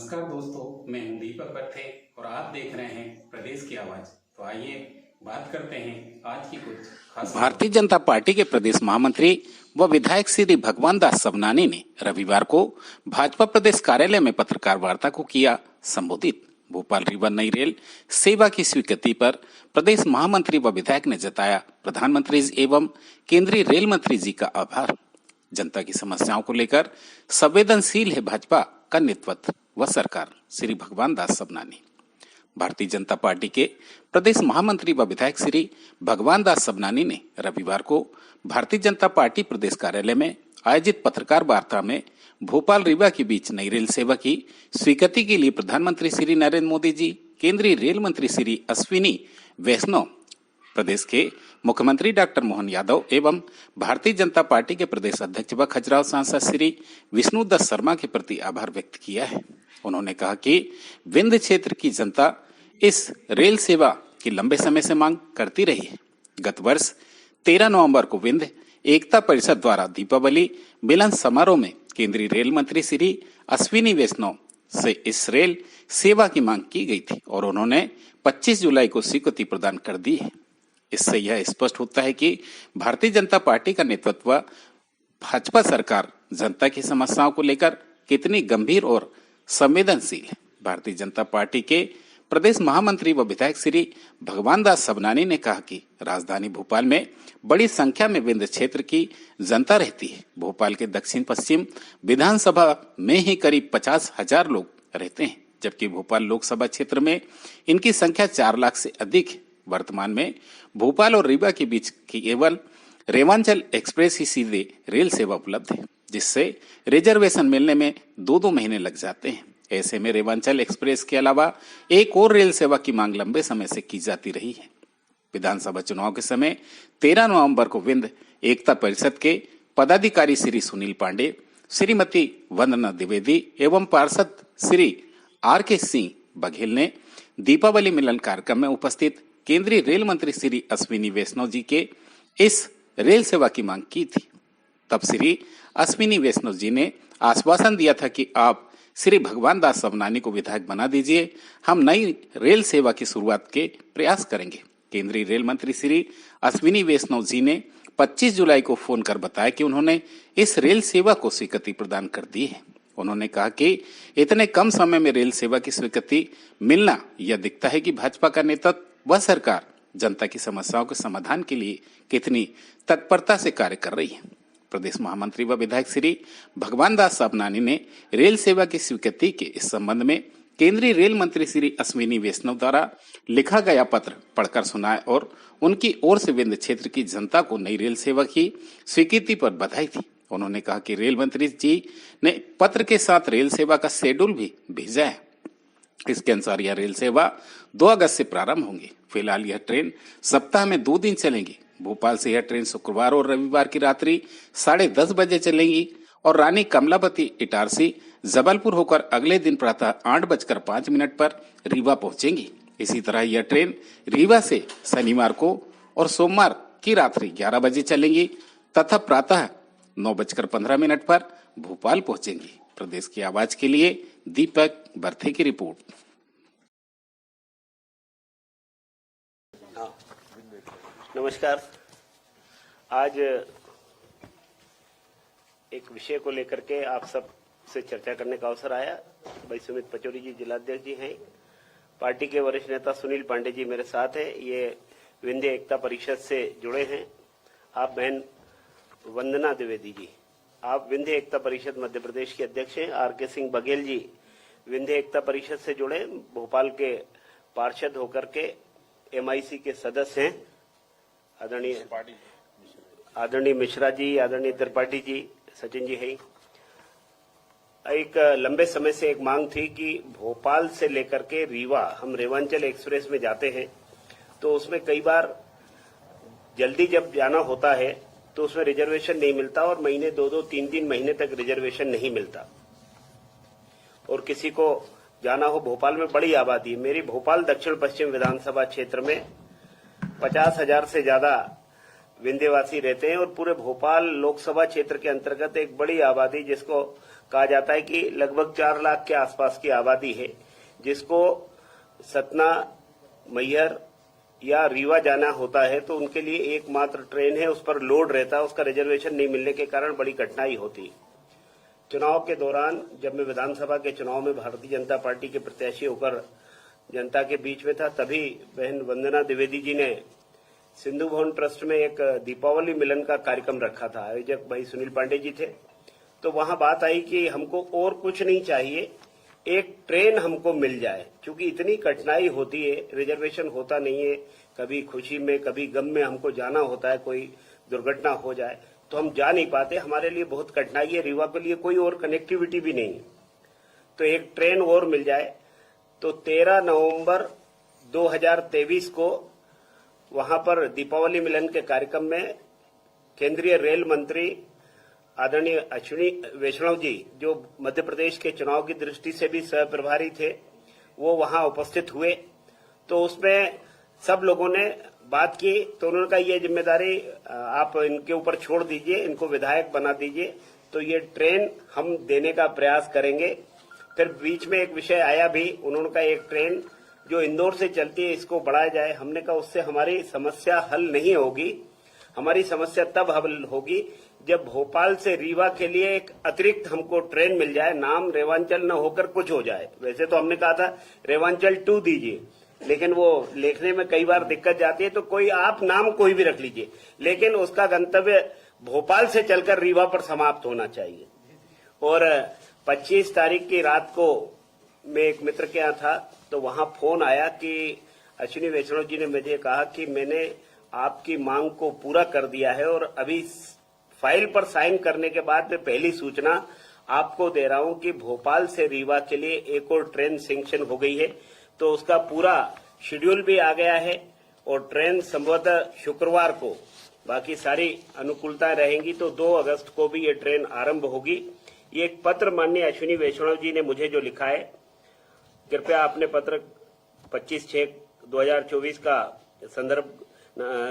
नमस्कार दोस्तों, मैं हूं दीपक पत्थे और आप देख रहे हैं प्रदेश की आवाज। तो आइए बात करते हैं आज की कुछ खास। भारतीय जनता पार्टी के प्रदेश महामंत्री व विधायक श्री भगवान दास सबनानी ने रविवार को भाजपा प्रदेश कार्यालय में पत्रकार वार्ता को किया संबोधित। भोपाल रीवा नई रेल सेवा की स्वीकृति पर प्रदेश महामंत्री व विधायक ने जताया प्रधानमंत्री एवं केंद्रीय रेल मंत्री जी का आभार। जनता की समस्याओं को लेकर संवेदनशील है भाजपा का नेतृत्व व सरकार। श्री भगवान दास सबनानी। भारतीय जनता पार्टी के प्रदेश महामंत्री व विधायक श्री भगवान दास सबनानी ने रविवार को भारतीय जनता पार्टी प्रदेश कार्यालय में आयोजित पत्रकार वार्ता में भोपाल रीवा के बीच नई रेल सेवा की स्वीकृति के लिए प्रधानमंत्री श्री नरेंद्र मोदी जी, केंद्रीय रेल मंत्री श्री अश्विनी वैष्णव, प्रदेश के मुख्यमंत्री डॉक्टर मोहन यादव एवं भारतीय जनता पार्टी के प्रदेश अध्यक्ष व खजुराहो सांसद श्री विष्णु दत्त शर्मा के प्रति आभार व्यक्त किया है। उन्होंने कहा कि विंध्य क्षेत्र की जनता इस रेल सेवा की लंबे समय से मांग करती रही है। गत वर्ष 13 नवंबर को विंध्य एकता परिषद द्वारा दीपावली मिलन समारोह में केंद्रीय रेल मंत्री श्री अश्विनी वैष्णव से इस रेल सेवा की मांग की गई थी और उन्होंने 25 जुलाई को स्वीकृति प्रदान कर दी है। इससे यह स्पष्ट होता है कि भारतीय जनता पार्टी का नेतृत्व भाजपा सरकार जनता की समस्याओं को लेकर कितनी गंभीर और संवेदनशील है। भारतीय जनता पार्टी के प्रदेश महामंत्री व विधायक श्री भगवान दास सबनानी ने कहा कि राजधानी भोपाल में बड़ी संख्या में विंध्य क्षेत्र की जनता रहती है। भोपाल के दक्षिण पश्चिम विधानसभा में ही करीब 50,000 लोग रहते हैं, जबकि भोपाल लोकसभा क्षेत्र में इनकी संख्या 4 लाख से अधिक है। वर्तमान में भोपाल और रीवा के बीच केवल रेवांचल एक्सप्रेस ही सीधे रेल सेवा उपलब्ध है, जिससे रिजर्वेशन मिलने में 2-2 महीने लग जाते हैं। ऐसे में रेवांचल एक्सप्रेस के अलावा एक और रेल सेवा की मांग लंबे समय से की जाती रही है। विधानसभा चुनाव के समय 13 नवंबर को विंध्य एकता परिषद के पदाधिकारी श्री सुनील पांडे, श्रीमती वंदना द्विवेदी एवं पार्षद श्री R.K. सिंह बघेल ने दीपावली मिलन कार्यक्रम में उपस्थित केंद्रीय रेल मंत्री श्री अश्विनी वैष्णव जी के इस रेल सेवा की मांग की थी। तब श्री अश्विनी वैष्णव जी ने आश्वासन दिया था कि आप श्री भगवान दास सबनानी को विधायक बना दीजिए, हम नई रेल सेवा की शुरुआत के प्रयास करेंगे। केंद्रीय रेल मंत्री श्री अश्विनी वैष्णव जी ने 25 जुलाई को फोन कर बताया कि उन्होंने इस रेल सेवा को स्वीकृति प्रदान कर दी है। उन्होंने कहा कि इतने कम समय में रेल सेवा की स्वीकृति मिलना यह दिखता है कि भाजपा का नेतृत्व व सरकार जनता की समस्याओं के समाधान के लिए कितनी तत्परता से कार्य कर रही है। प्रदेश महामंत्री व विधायक श्री भगवान दास सबनानी ने रेल सेवा की स्वीकृति के इस संबंध में केंद्रीय रेल मंत्री श्री अश्विनी वैष्णव द्वारा लिखा गया पत्र पढ़कर सुनाया और उनकी ओर से विंध्य क्षेत्र की जनता को नई रेल सेवा की स्वीकृति पर बधाई दी। उन्होंने कहा कि रेल मंत्री जी ने पत्र के साथ रेल सेवा का शेड्यूल भी भेजा है। इसके अनुसार यह रेल सेवा 2 अगस्त से प्रारंभ होंगी। फिलहाल यह ट्रेन सप्ताह में 2 दिन चलेंगी। भोपाल से यह ट्रेन शुक्रवार और रविवार की रात्रि 10:30 बजे चलेंगी और रानी कमलापति इटारसी जबलपुर होकर अगले दिन प्रातः 8:05 पर रीवा पहुंचेंगी। इसी तरह यह ट्रेन रीवा से शनिवार को और सोमवार की रात्रि 11 बजे चलेंगी तथा प्रातः 9:15 पर भोपाल पहुंचेंगी। प्रदेश की आवाज के लिए दीपक बर्थे की रिपोर्ट। नमस्कार। आज एक विषय को लेकर के आप सब से चर्चा करने का अवसर आया। भाई सुमित पचौरी जी जिलाध्यक्ष जी हैं, पार्टी के वरिष्ठ नेता सुनील पांडे जी मेरे साथ हैं, ये विंध्य एकता परिषद से जुड़े हैं। आप बहन वंदना द्विवेदी जी, आप विंध्य एकता परिषद मध्य प्रदेश के अध्यक्ष हैं। R.K. सिंह बघेल जी विंध्य एकता परिषद से जुड़े, भोपाल के पार्षद होकर के MIC के सदस्य हैं। आदरणीय मिश्रा जी, आदरणीय त्रिपाठी जी, सचिन जी है। एक लंबे समय से एक मांग थी कि भोपाल से लेकर के रीवा हम रेवांचल एक्सप्रेस में जाते हैं तो उसमें कई बार जल्दी जब जाना होता है तो उसमें रिजर्वेशन नहीं मिलता और महीने 2-2, 3-3 महीने तक रिजर्वेशन नहीं मिलता। और किसी को जाना हो, भोपाल में बड़ी आबादी है। मेरी भोपाल दक्षिण पश्चिम विधानसभा क्षेत्र में 50,000 से ज्यादा विंध्यवासी रहते हैं और पूरे भोपाल लोकसभा क्षेत्र के अंतर्गत एक बड़ी आबादी जिसको कहा जाता है कि लगभग 4 लाख के आसपास की आबादी है, जिसको सतना, मैहर या रीवा जाना होता है तो उनके लिए एकमात्र ट्रेन है, उस पर लोड रहता है, उसका रिजर्वेशन नहीं मिलने के कारण बड़ी कठिनाई होती है। चुनाव के दौरान जब मैं विधानसभा के चुनाव में भारतीय जनता पार्टी के प्रत्याशी होकर जनता के बीच में था, तभी बहन वंदना द्विवेदी जी ने सिंधु भवन ट्रस्ट में एक दीपावली मिलन का कार्यक्रम रखा था। आयोजक भाई सुनील पांडे जी थे। तो वहां बात आई कि हमको और कुछ नहीं चाहिए, एक ट्रेन हमको मिल जाए, क्योंकि इतनी कठिनाई होती है, रिजर्वेशन होता नहीं है, कभी खुशी में कभी गम में हमको जाना होता है, कोई दुर्घटना हो जाए तो हम जा नहीं पाते, हमारे लिए बहुत कठिनाई है, रीवा के लिए कोई और कनेक्टिविटी भी नहीं है, तो एक ट्रेन और मिल जाए। तो 13 नवंबर 2023 को वहां पर दीपावली मिलन के कार्यक्रम में केंद्रीय रेल मंत्री आदरणीय अश्विनी वैष्णव जी, जो मध्य प्रदेश के चुनाव की दृष्टि से भी सह प्रभारी थे, वो वहां उपस्थित हुए। तो उसमें सब लोगों ने बात की, तो उन्होंने कहा ये जिम्मेदारी आप इनके ऊपर छोड़ दीजिए, इनको विधायक बना दीजिए, तो ये ट्रेन हम देने का प्रयास करेंगे। फिर बीच में एक विषय आया भी, उन्होंने कहा एक ट्रेन जो इंदौर से चलती है इसको बढ़ाया जाए। हमने कहा उससे हमारी समस्या हल नहीं होगी, हमारी समस्या तब हल होगी जब भोपाल से रीवा के लिए एक अतिरिक्त हमको ट्रेन मिल जाए, नाम रेवांचल न होकर कुछ हो जाए। वैसे तो हमने कहा था रेवांचल 2 दीजिए, लेकिन वो लिखने में कई बार दिक्कत जाती है, तो कोई आप नाम कोई भी रख लीजिए, लेकिन उसका गंतव्य भोपाल से चलकर रीवा पर समाप्त होना चाहिए। और 25 तारीख की रात को मैं एक मित्र के यहाँ था, तो वहां फोन आया कि अश्विनी वैष्णव जी ने मुझे कहा कि मैंने आपकी मांग को पूरा कर दिया है और अभी फाइल पर साइन करने के बाद मैं पहली सूचना आपको दे रहा हूं कि भोपाल से रीवा के लिए एक और ट्रेन सैंक्शन हो गई है। तो उसका पूरा शेड्यूल भी आ गया है और ट्रेन संभवतः शुक्रवार को, बाकी सारी अनुकूलताएं रहेंगी, तो 2 अगस्त को भी ये ट्रेन आरंभ होगी। ये एक पत्र माननीय अश्विनी वैष्णव जी ने मुझे जो लिखा है, कृपया आपने पत्र 25/6/2024 का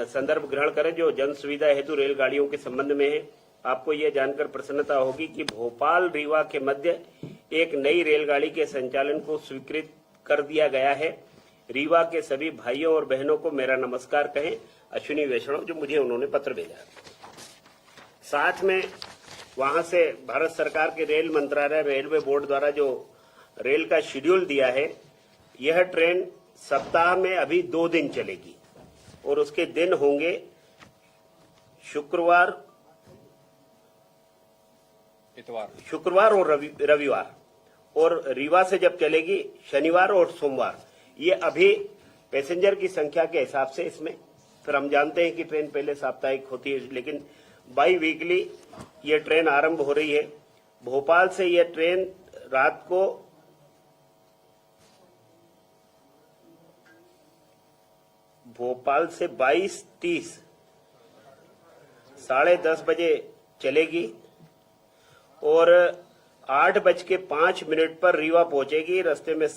संदर्भ ग्रहण करें, जो जन सुविधा हेतु रेलगाड़ियों के संबंध में है। आपको यह जानकर प्रसन्नता होगी कि भोपाल रीवा के मध्य एक नई रेलगाड़ी के संचालन को स्वीकृत कर दिया गया है। रीवा के सभी भाइयों और बहनों को मेरा नमस्कार कहें, अश्विनी वैष्णव, जो मुझे उन्होंने पत्र भेजा। साथ में वहां से भारत सरकार के रेल मंत्रालय, रेलवे बोर्ड द्वारा जो रेल का शेड्यूल दिया है, यह ट्रेन सप्ताह में अभी 2 दिन चलेगी और उसके दिन होंगे शुक्रवार और रविवार, और रीवा से जब चलेगी शनिवार और सोमवार। ये अभी पैसेंजर की संख्या के हिसाब से इसमें, फिर हम जानते हैं कि ट्रेन पहले साप्ताहिक होती है, लेकिन बाई वीकली ये ट्रेन आरंभ हो रही है। भोपाल से ये ट्रेन रात को भोपाल से 22:30 10:30 बजे चलेगी और 8:05 पर रीवा पहुंचेगी। रास्ते में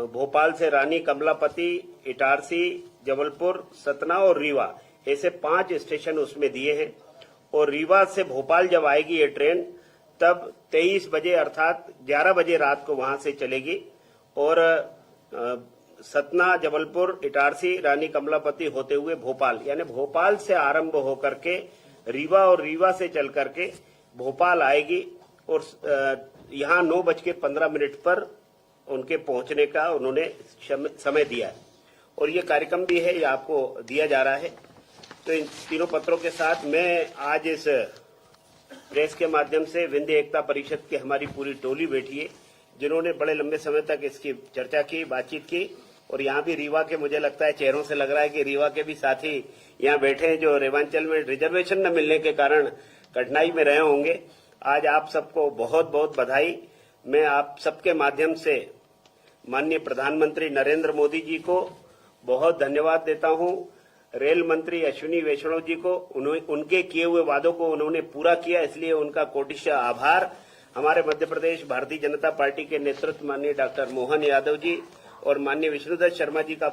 भोपाल से रानी कमलापति, इटारसी, जबलपुर, सतना और रीवा, ऐसे 5 स्टेशन उसमें दिए हैं। और रीवा से भोपाल जब आएगी ये ट्रेन, तब 23 बजे अर्थात 11 बजे रात को वहां से चलेगी और सतना, जबलपुर, इटारसी, रानी कमलापति होते हुए भोपाल, यानी भोपाल से आरंभ होकर के रीवा और रीवा से चल करके भोपाल आएगी और यहाँ 9:15 पर उनके पहुंचने का उन्होंने समय दिया है और ये कार्यक्रम भी है, ये आपको दिया जा रहा है। तो इन तीनों पत्रों के साथ मैं आज इस प्रेस के माध्यम से विंध्य एकता परिषद की हमारी पूरी टोली बैठी है, जिन्होंने बड़े लंबे समय तक इसकी चर्चा की, बातचीत की। और यहाँ भी रीवा के, मुझे लगता है चेहरों से लग रहा है कि रीवा के भी साथी यहाँ बैठे हैं, जो रेवांचल में रिजर्वेशन न मिलने के कारण कठिनाई में रहे होंगे। आज आप सबको बहुत बहुत बधाई। मैं आप सबके माध्यम से माननीय प्रधानमंत्री नरेंद्र मोदी जी को बहुत धन्यवाद देता हूं। रेल मंत्री अश्विनी वैष्णव जी को, उनके किए हुए वादों को उन्होंने पूरा किया, इसलिए उनका कोटिशः आभार। हमारे मध्य प्रदेश भारतीय जनता पार्टी के नेतृत्व माननीय डॉक्टर मोहन यादव जी और माननीय विष्णुदत्त शर्मा जी का